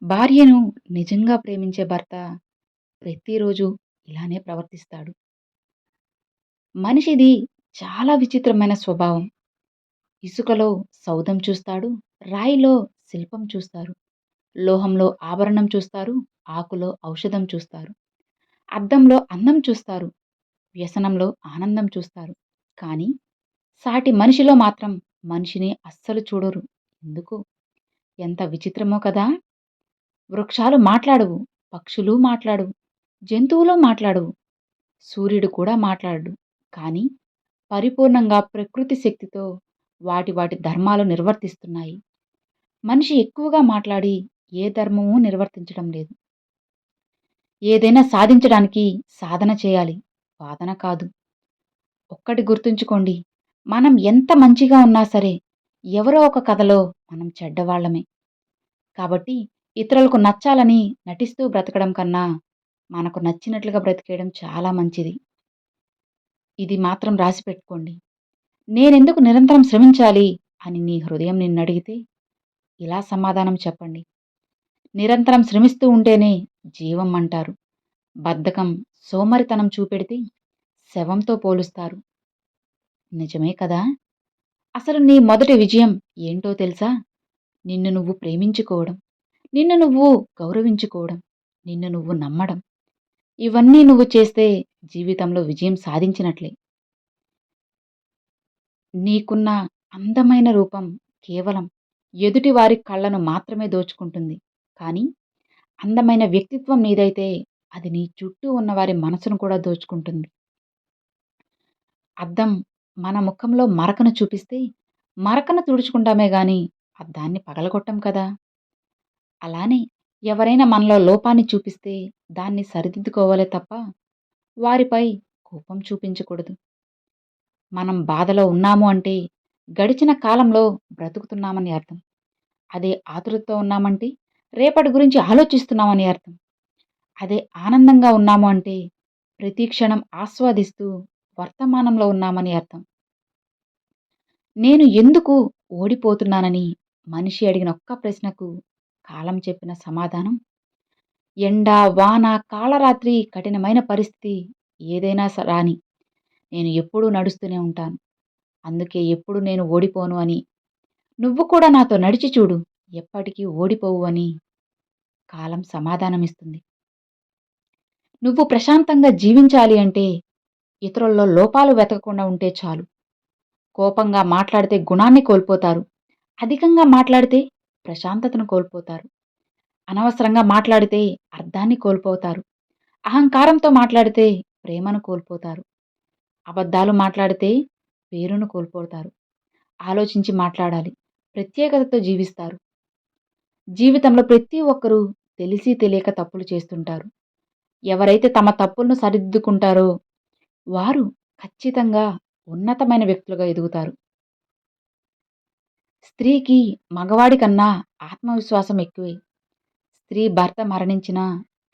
భార్యను నిజంగా ప్రేమించే భర్త ప్రతిరోజు ఇలానే ప్రవర్తిస్తాడు. మనిషిది చాలా విచిత్రమైన స్వభావం. ఇసుకలో సౌధం చూస్తాడు, రాయిలో శిల్పం చూస్తారు, లోహంలో ఆభరణం చూస్తారు, ఆకులో ఔషధం చూస్తారు, అద్దంలో అందం చూస్తారు, వ్యసనంలో ఆనందం చూస్తారు. కానీ సాటి మనిషిలో మాత్రం మనిషిని అస్సలు చూడరు. ఎందుకు? ఎంత విచిత్రమో కదా! వృక్షాలు మాట్లాడవు, పక్షులు మాట్లాడవు, జంతువులు మాట్లాడవు, సూర్యుడు కూడా మాట్లాడడు. కానీ పరిపూర్ణంగా ప్రకృతి శక్తితో వాటి ధర్మాలు నిర్వర్తిస్తున్నాయి. మనిషి ఎక్కువగా మాట్లాడి ఏ ధర్మమూ నిర్వర్తించడం లేదు. ఏదైనా సాధించడానికి సాధన చేయాలి, వాదన కాదు. ఒక్కటి గుర్తుంచుకోండి, మనం ఎంత మంచిగా ఉన్నా సరే, ఎవరో ఒక కథలో మనం చెడ్డవాళ్ళమే. కాబట్టి ఇతరులకు నచ్చాలని నటిస్తూ బ్రతకడం కన్నా, మనకు నచ్చినట్లుగా బ్రతికేయడం చాలా మంచిది. ఇది మాత్రం రాసిపెట్టుకోండి. నేనెందుకు నిరంతరం శ్రమించాలి అని నీ హృదయం నిన్నడిగితే, ఇలా సమాధానం చెప్పండి. నిరంతరం శ్రమిస్తూ ఉంటేనే జీవం అంటారు. బద్ధకం, సోమరితనం చూపెడితే శవంతో పోలుస్తారు. నిజమే కదా! అసలు నీ మొదటి విజయం ఏంటో తెలుసా? నిన్ను నువ్వు ప్రేమించుకోవడం, నిన్ను నువ్వు గౌరవించుకోవడం, నిన్ను నువ్వు నమ్మడం. ఇవన్నీ నువ్వు చేస్తే జీవితంలో విజయం సాధించినట్లే. నీకున్న అందమైన రూపం కేవలం ఎదుటివారి కళ్ళను మాత్రమే దోచుకుంటుంది. కానీ అందమైన వ్యక్తిత్వం నీదైతే అది నీ చుట్టూ ఉన్నవారి మనసును కూడా దోచుకుంటుంది. అద్దం మన ముఖంలో మరకను చూపిస్తే మరకను తుడుచుకుంటామే గాని అద్దాన్ని పగలగొట్టం కదా! అలానే ఎవరైనా మనలో లోపాన్ని చూపిస్తే దాన్ని సరిదిద్దుకోవాలే తప్ప వారిపై కోపం చూపించకూడదు. మనం బాధలో ఉన్నాము అంటే గడిచిన కాలంలో బ్రతుకుతున్నామని అర్థం. అదే ఆతురతతో ఉన్నామంటే రేపటి గురించి ఆలోచిస్తున్నామని అర్థం. అదే ఆనందంగా ఉన్నాము అంటే ప్రతి క్షణం ఆస్వాదిస్తూ వర్తమానంలో ఉన్నామని అర్థం. నేను ఎందుకు ఓడిపోతున్నానని మనిషి అడిగిన ఒక్క ప్రశ్నకు కాలం చెప్పిన సమాధానం ఎండ, వాన, కాళరాత్రి, కఠినమైన పరిస్థితి ఏదైనా రాని నేను ఎప్పుడూ నడుస్తూనే ఉంటాను. అందుకే ఎప్పుడు నేను ఓడిపోను అని. నువ్వు కూడా నాతో నడిచి చూడు, ఎప్పటికీ ఓడిపోవు అని కాలం సమాధానమిస్తుంది. నువ్వు ప్రశాంతంగా జీవించాలి అంటే ఇతరుల్లో లోపాలు వెతకకుండా ఉంటే చాలు. కోపంగా మాట్లాడితే గుణాన్ని కోల్పోతారు. అధికంగా మాట్లాడితే ప్రశాంతతను కోల్పోతారు. అనవసరంగా మాట్లాడితే అర్థాన్ని కోల్పోతారు. అహంకారంతో మాట్లాడితే ప్రేమను కోల్పోతారు. అబద్ధాలు మాట్లాడితే పేరును కోల్పోతారు. ఆలోచించి మాట్లాడాలి. ప్రత్యేకతతో జీవిస్తారు. జీవితంలో ప్రతి ఒక్కరూ తెలిసి తెలియక తప్పులు చేస్తుంటారు. ఎవరైతే తమ తప్పులను సరిదిద్దుకుంటారో వారు ఖచ్చితంగా ఉన్నతమైన వ్యక్తులుగా ఎదుగుతారు. స్త్రీకి మగవాడి కన్నా ఆత్మవిశ్వాసం ఎక్కువే. స్త్రీ భర్త మరణించినా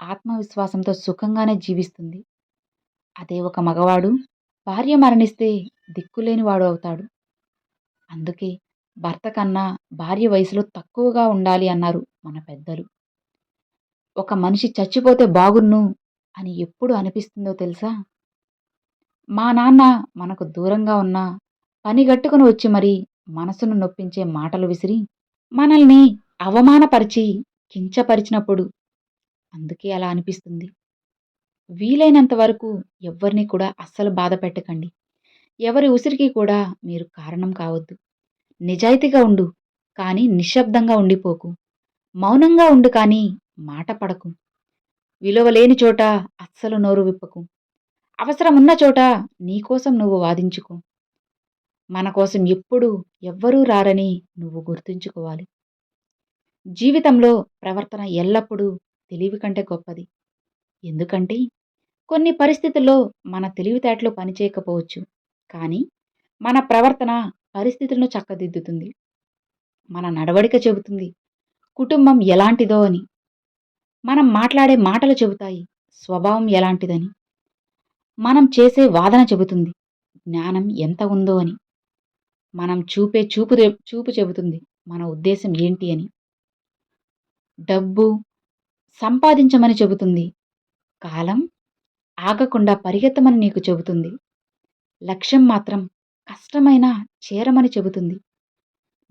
ఆత్మవిశ్వాసంతో సుఖంగానే జీవిస్తుంది. అదే ఒక మగవాడు భార్య మరణిస్తే దిక్కులేనివాడు అవుతాడు. అందుకే భర్త కన్నా భార్య వయసులో తక్కువగా ఉండాలి అన్నారు మన పెద్దలు. ఒక మనిషి చచ్చిపోతే బాగున్ను అని ఎప్పుడు అనిపిస్తుందో తెలుసా? మా నాన్న మనకు దూరంగా ఉన్నా పనిగట్టుకుని వచ్చి మరీ మనసును నొప్పించే మాటలు విసిరి మనల్ని అవమానపరిచి కించపరిచినప్పుడు అందుకే అలా అనిపిస్తుంది. వీలైనంత వరకు ఎవ్వరిని కూడా అస్సలు బాధ పెట్టకండి. ఎవరి ఉసిరికి కూడా మీరు కారణం కావద్దు. నిజాయితీగా ఉండు, కానీ నిశ్శబ్దంగా ఉండిపోకు. మౌనంగా ఉండు కానీ మాట పడకు. విలువ లేని చోట అస్సలు నోరు విప్పకు. అవసరం ఉన్న చోట నీకోసం నువ్వు వాదించుకో. మన కోసం ఎప్పుడూ ఎవ్వరూ రారని నువ్వు గుర్తుంచుకోవాలి. జీవితంలో ప్రవర్తన ఎల్లప్పుడూ తెలివి కంటే గొప్పది. ఎందుకంటే కొన్ని పరిస్థితుల్లో మన తెలివితేటలు పనిచేయకపోవచ్చు. కానీ మన ప్రవర్తన పరిస్థితులను చక్కదిద్దుతుంది. మన నడవడిక చెబుతుంది కుటుంబం ఎలాంటిదో అని. మనం మాట్లాడే మాటలు చెబుతాయి స్వభావం ఎలాంటిదని. మనం చేసే వాదన చెబుతుంది జ్ఞానం ఎంత ఉందో అని. మనం చూపే చూపు చెబుతుంది మన ఉద్దేశం ఏంటి అని. డబ్బు సంపాదించమని చెబుతుంది. కాలం ఆగకుండా పరిగెత్తమని నీకు చెబుతుంది. లక్ష్యం మాత్రం కష్టమైనా చేరమని చెబుతుంది.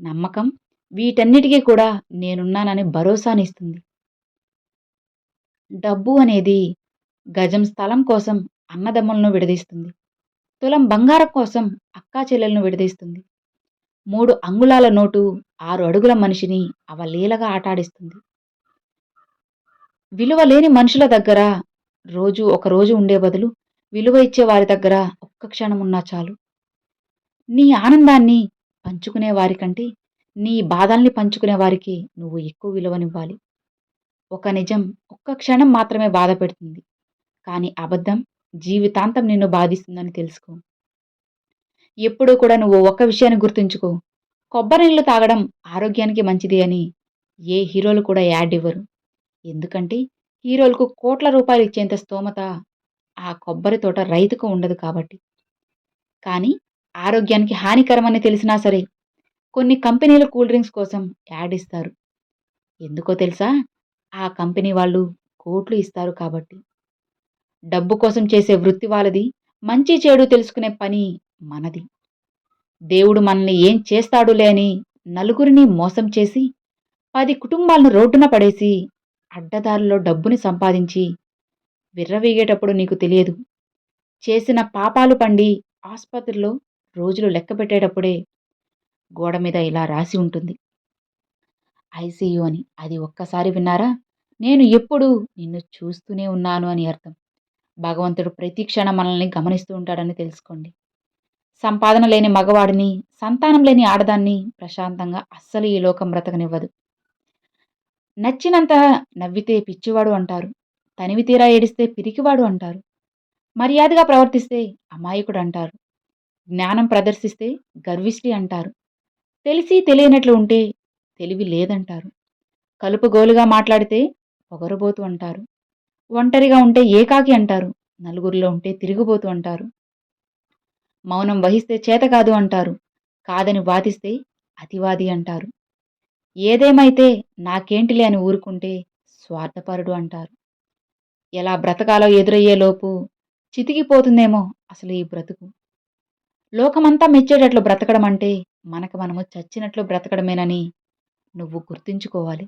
నమ్మకం వీటన్నిటికీ కూడా నేనున్నానని భరోసానిస్తుంది. డబ్బు అనేది గజం స్థలం కోసం అన్నదమ్ములను విడదీస్తుంది. తులం బంగారం కోసం అక్కా చెల్లెలను విడదీస్తుంది. 3 అంగుళాల నోటు 6 అడుగుల మనిషిని అవలీలగా ఆటాడిస్తుంది. విలువ లేని మనుషుల దగ్గర ఒక రోజు ఉండే బదులు విలువ ఇచ్చే వారి దగ్గర ఒక్క క్షణం ఉన్నా చాలు. నీ ఆనందాన్ని పంచుకునే వారికంటే నీ బాధల్ని పంచుకునే వారికి నువ్వు ఎక్కువ విలువనివ్వాలి. ఒక నిజం ఒక్క క్షణం మాత్రమే బాధ పెడుతుంది. కానీ అబద్ధం జీవితాంతం నిన్ను బాధిస్తుందని తెలుసుకో. ఎప్పుడూ కూడా నువ్వు ఒక్క విషయాన్ని గుర్తుంచుకో. కొబ్బరి నీళ్లు తాగడం ఆరోగ్యానికి మంచిది అని ఏ హీరోలు కూడా యాడ్ ఇవ్వరు. ఎందుకంటే హీరోలకు కోట్ల రూపాయలు ఇచ్చేంత స్తోమత ఆ కొబ్బరి తోట రైతుకు ఉండదు కాబట్టి. కానీ ఆరోగ్యానికి హానికరమని తెలిసినా సరే కొన్ని కంపెనీలు కూల్ డ్రింక్స్ కోసం యాడ్ ఇస్తారు. ఎందుకో తెలుసా? ఆ కంపెనీ వాళ్ళు కోట్లు ఇస్తారు కాబట్టి. డబ్బు కోసం చేసే వృత్తి వాళ్ళది, మంచి చెడు తెలుసుకునే పని మనది. దేవుడు మనల్ని ఏం చేస్తాడులే అని నలుగురిని మోసం చేసి 10 కుటుంబాలను రోడ్డున పడేసి అడ్డదారిలో డబ్బుని సంపాదించి విర్రవీగేటప్పుడు నీకు తెలియదు. చేసిన పాపాలు పండి ఆస్పత్రిలో రోజులు లెక్కపెట్టేటప్పుడే గోడ మీద ఇలా రాసి ఉంటుంది. ఐసీయూ అని. అది ఒక్కసారి విన్నారా? నేను ఎప్పుడూ నిన్ను చూస్తూనే ఉన్నాను అని అర్థం. భగవంతుడు ప్రతి క్షణం మనల్ని గమనిస్తూ ఉంటాడని తెలుసుకోండి. సంపాదన లేని మగవాడిని, సంతానం లేని ఆడదాన్ని ప్రశాంతంగా అస్సలు ఈ లోకం బ్రతకనివ్వదు. నచ్చినంత నవ్వితే పిచ్చివాడు అంటారు. తనివి తీరా ఏడిస్తే పిరికివాడు అంటారు. మర్యాదగా ప్రవర్తిస్తే అమాయకుడు అంటారు. జ్ఞానం ప్రదర్శిస్తే గర్విష్టి అంటారు. తెలిసి తెలియనట్లు ఉంటే తెలివి లేదంటారు. కలుపుగోలుగా మాట్లాడితే పొగరుబోతు అంటారు. ఒంటరిగా ఉంటే ఏకాకి అంటారు. నలుగురిలో ఉంటే తిరుగుబోతు అంటారు. మౌనం వహిస్తే చేతకాదు అంటారు. కాదని వాదిస్తే అతివాది అంటారు. ఏదేమైతే నాకేంటిలే అని ఊరుకుంటే స్వార్థపరుడు అంటారు. ఎలా బ్రతకాలో ఎదురయ్యేలోపు చితికిపోతుందేమో అసలు ఈ బ్రతుకు. లోకమంతా మెచ్చేటట్లు బ్రతకడం అంటే మనకు మనము చచ్చినట్లు బ్రతకడమేనని నువ్వు గుర్తుంచుకోవాలి.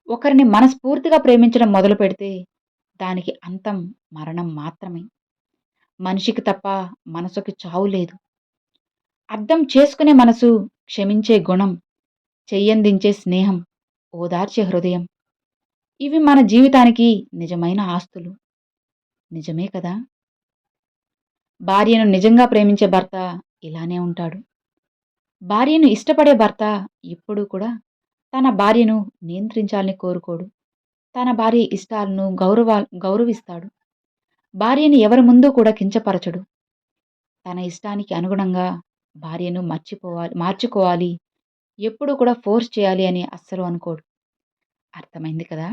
ఒకరిని మనస్ఫూర్తిగా ప్రేమించడం మొదలుపెడితే దానికి అంతం మరణం మాత్రమే. మనిషికి తప్ప మనసుకి చావు లేదు. అర్థం చేసుకునే మనసు, క్షమించే గుణం, చెయ్యందించే స్నేహం, ఓదార్చే హృదయం ఇవి మన జీవితానికి నిజమైన ఆస్తులు. నిజమే కదా? భార్యను నిజంగా ప్రేమించే భర్త ఇలానే ఉంటాడు. భార్యను ఇష్టపడే భర్త ఎప్పుడూ కూడా తన భార్యను నియంత్రించాలని కోరుకోడు. తన భార్య ఇష్టాలను గౌరవిస్తాడు. భార్యని ఎవరి ముందు కూడా కించపరచడు. తన ఇష్టానికి అనుగుణంగా భార్యను మార్చుకోవాలి. ఎప్పుడూ కూడా ఫోర్స్ చేయాలి అని అస్సలు అనుకోడు. అర్థమైంది కదా?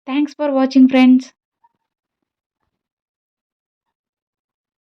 Thanks for watching friends.